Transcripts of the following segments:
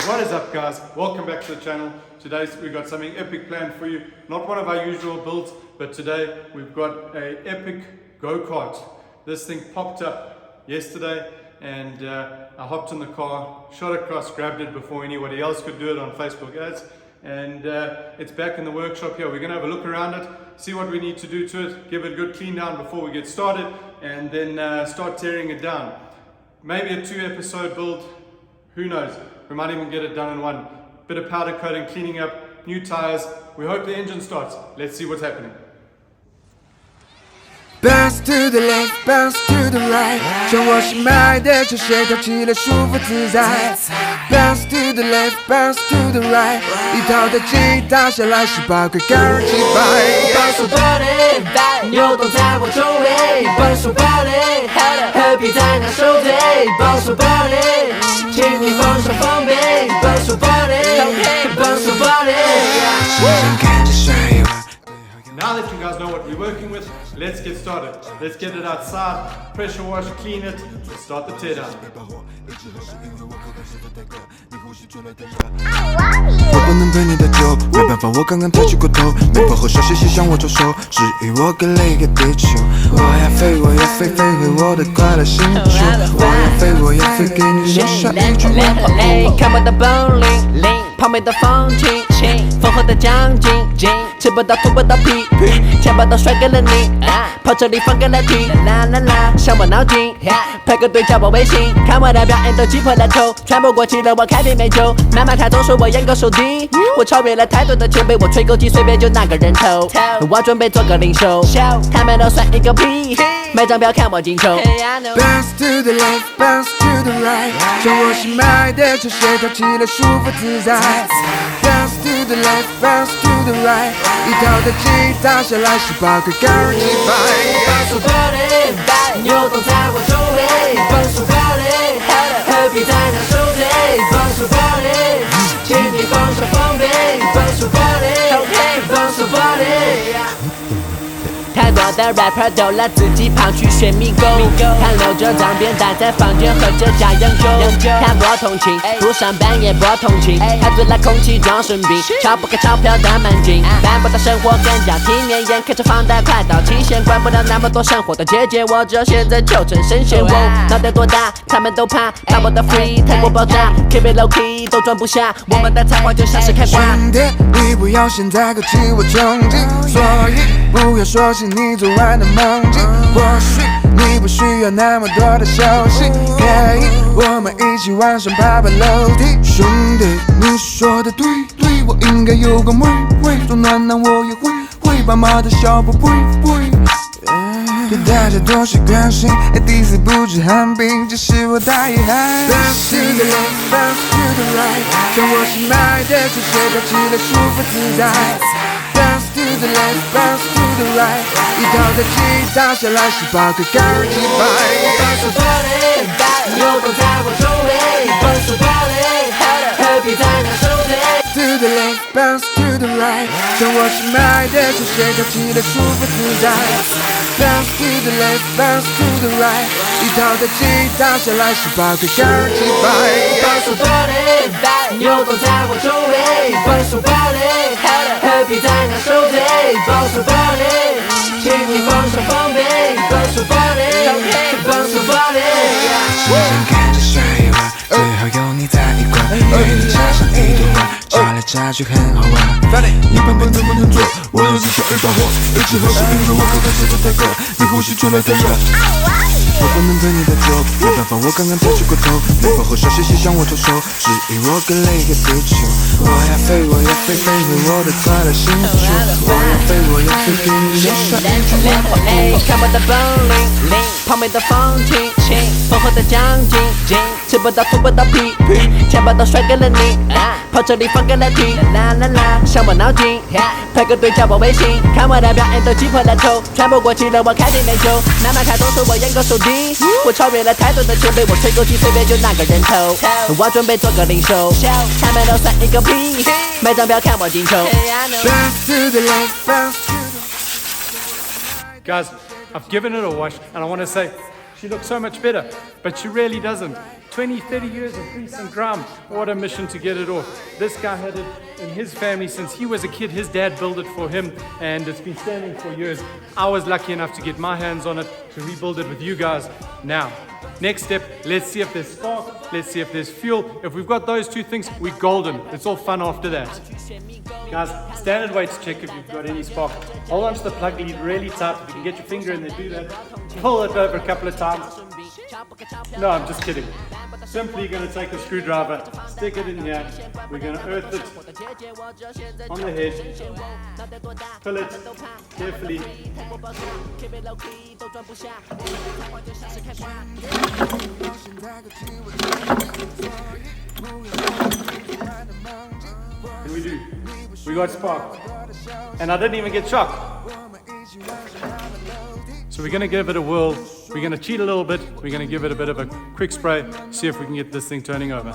What is up, guys? Welcome back to the channel. Today we've got something epic planned for you. Not one of our usual builds, but today we've got an epic go-kart. This thing popped up yesterday and I hopped in the car, shot across, grabbed it before anybody else could do it on Facebook ads, and it's back in the workshop here. We're going to have a look around it, see what we need to do to it, give it a good clean down before we get started, and then start tearing it down. Maybe a 2-episode build, who knows? We might even get it done in one. Bit of powder coating, cleaning up, new tires. We hope the engine starts. Let's see what's happening. Bounce to the left, bounce to the right， 像我新买的球鞋，跳起来舒服自在。Bounce to the left, bounce to the right， 一套的吉他下来18块KART几百。Bounce your body， 扭动在我周围。Bounce your body，happy 在那手腿。Bounce your body， 请你放上防备。Bounce your body，bounce your body。 看着帅油。 Now that you guys know what we're working with, let's get started. Let's get it outside, pressure wash, clean it, let's start the tear down. 我不能陪你的酒，没办法，我刚刚太去过头。没跑后少些向我招手，质疑我跟了一个地球。我要飞，我要飞，飞回我的快乐星球。我要飞，我要飞，给你留下一句问候。看不到 bowling， 旁边的风景，丰厚的奖金，吃不到吐不到屁，钱包都甩给了你，跑车里放给了你，啦啦啦，伤我脑筋，排个队加我微信，看我的表演都挤破了头，喘不过气了我开瓶美酒，妈妈她总说我眼高手低，我超越了太多的前辈，我吹口气随便就拿个人头，我准备做个零售，他们都算一个屁，买张票看我进球。Bounce to the left, bounce to the right， 像我新买的球鞋，跳起来舒服自在。Bounce to the left, bounce to the right， 一套的吉他下来18块KART几百。Bounce your body， 扭动在我周围。Bounce your body，happy 在那手腿。Bounce your body， 请你放上防备。Bounce your body，bounce your body。太多的 rapper 都拿自己胖去学迷狗，看留着脏辫待在房间喝着假洋酒，看我同情，不上班也不同情，还醉了空气装生病，钞不开钞票的门禁，办不到生活更加体面，眼看着房贷快到期限，管不了那么多生活的结界，我只要现在就成神仙。我脑袋多大，他们都怕，看我的 free 太过爆炸 ，keep it low key 都装不下，我们的才华就像是开花。兄弟，你不要现在勾起我憧憬，所以不要说是你昨晚的梦境，或许你不需要那么多的休息，可以我们一起晚上爬爬楼梯。兄弟，你说的对，我应该有个妹，做暖男我也会爸妈的小宝贝。对大家都是关心，第一次不知寒冰，只是我大遗憾。Bounce to the left, bounce to the right， 像我新买的球鞋，跳起来舒服自在。Bounce to the left, bounce to the right， 一套的吉他下来18块KART几百。Bounce your body， 扭动在我周围。Bounce your body，happy 在那手腿。To the left, bounce to the right， 像我新买的球鞋，跳起来舒服自在。Bounce to the left, bounce to the right， 一套的吉他下来18块KART几百。Bounce your body， 扭动在我周围。Bounce your body，happy 在那手腿。Bounce your body， 请你放上防备。Bounce your body，bounce your body。时间看着帅一会儿，最后有你在一块，与你插上一朵花，插来插去很好玩。你笨笨能不能做？我要是小一把火，一直喝是因为我刚刚吃的太渴，你呼吸出来太热。我不能陪你的酒，没办法，我刚刚太去过头。没跑后少些向我招手，质疑我跟了一个地球。我要飞，我要飞，飞回我的快乐星球。我要飞，我要飞，给你留下一句问候。看我的 bowling， 旁边的风景，丰厚的奖金，吃不到吐不到屁，钱包都甩给了你，跑车里放给了你，啦啦啦，伤我脑筋，排个队加我微信，看我的表演都挤破了头，喘不过气了我开瓶美酒，妈妈她总说我眼高手低，我超越了太多的前辈，我吹口气随便就拿个人头，我准备做个零售，他们都算一个屁，买张票看我进球。Bounce to the left, bounce to the Guys, I've given it a wash and I want to say she looks so much better, but she really doesn't. 20, 30 years of grease and grime. What a mission to get it off. This guy had it in his family since he was a kid. His dad built it for him, and it's been standing for years. I was lucky enough to get my hands on it, to rebuild it with you guys. Now, next step, let's see if there's spark, let's see if there's fuel. If we've got those two things, we're golden. It's all fun after that. Guys, standard way to check if you've got any spark. Hold on to the plug lead really tight. If you can get your finger in there, do that. Pull it over a couple of times. No, I'm just kidding. Simply going to take a screwdriver, stick it in here. We're going to earth it on the head. Pull it carefully. And we do. We got spark. And I didn't even get shocked. So we're going to give it a whirl. We're going to cheat a little bit. We're going to give it a bit of a quick spray. See if we can get this thing turning over.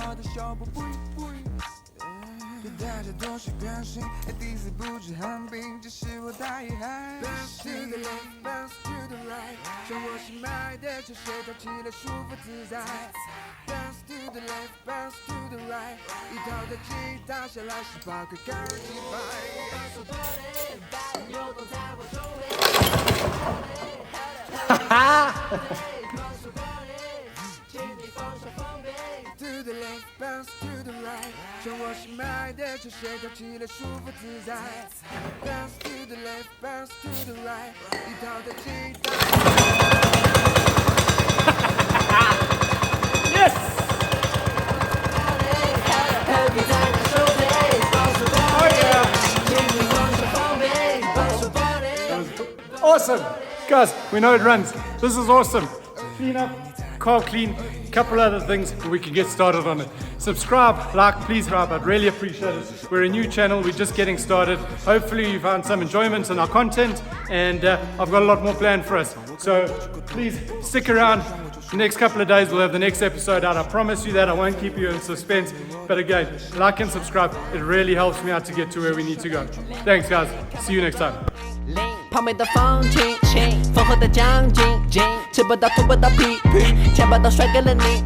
To the left, bounce to the right，让我心脉的球协调起来舒服自在。Bounce to the left, bounce to the right，一套的击打。Yes! Awesome! Guys, we know it runs. This is awesome. Clean up, carb clean, couple other things, and we can get started on it. Subscribe, like, please subscribe. I'd really appreciate it. We're a new channel, we're just getting started. Hopefully you found some enjoyment in our content, and I've got a lot more planned for us. So please stick around. The next couple of days we'll have the next episode out. I promise you that. I won't keep you in suspense. But again, like and subscribe. It really helps me out to get to where we need to go. Thanks guys. See you next time. 旁边的风景，丰厚的奖金，吃不到吐不到屁，钱包都甩给了你。